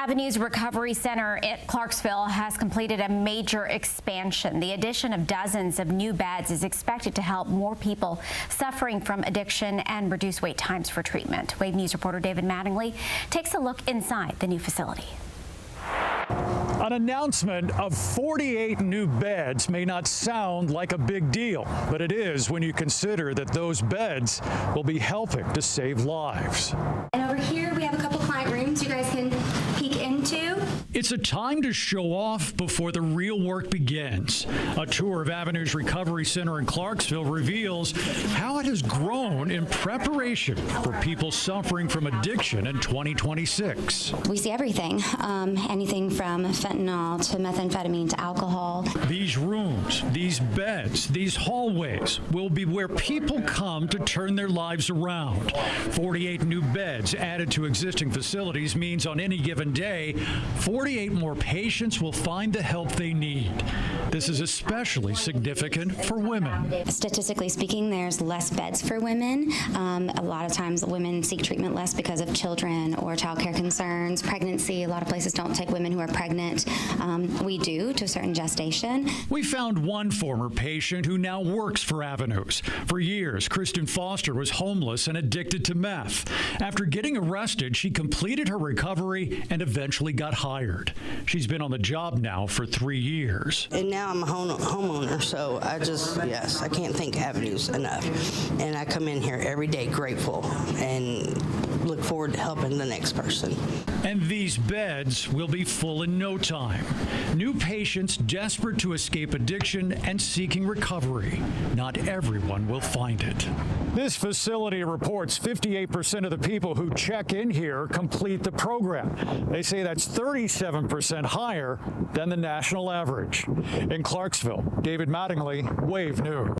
Avenues Recovery Center at Clarksville has completed a major expansion. The addition of dozens of new beds is expected to help more people suffering from addiction and reduce wait times for treatment. Wave News reporter David Mattingly takes a look inside the new facility. An announcement of 48 new beds may not sound like a big deal, but it is when you consider that those beds will be helping to save lives. And over here we have a couple client rooms you guys can peek into. It's a time to show off before the real work begins. A tour of Avenues Recovery Center in Clarksville reveals how it has grown in preparation for people suffering from addiction in 2026. We see everything, anything from fentanyl to methamphetamine to alcohol. These rooms, these beds, these hallways will be where people come to turn their lives around. 48 new beds added to existing facilities means on any given day, 48 more patients will find the help they need. This is especially significant for women. Statistically speaking, there's less beds for women. A lot of times women seek treatment less because of children or childcare concerns, pregnancy. A lot of places don't take women who are pregnant. We do to a certain gestation. We found one former patient who now works for Avenues. For years, Kristen Foster was homeless and addicted to meth. After getting arrested, she completed her recovery and eventually got hired. She's been on the job now for 3 years. And now I'm a homeowner, so I can't thank Avenues enough. And I come in here every day grateful and look forward to helping the next person. And these beds will be full in no time. New patients desperate to escape addiction and seeking recovery. Not everyone will find it. This facility reports 58% of the people who check in here complete the program. They say that's 37% higher than the national average. In Clarksville, David Mattingly, Wave News.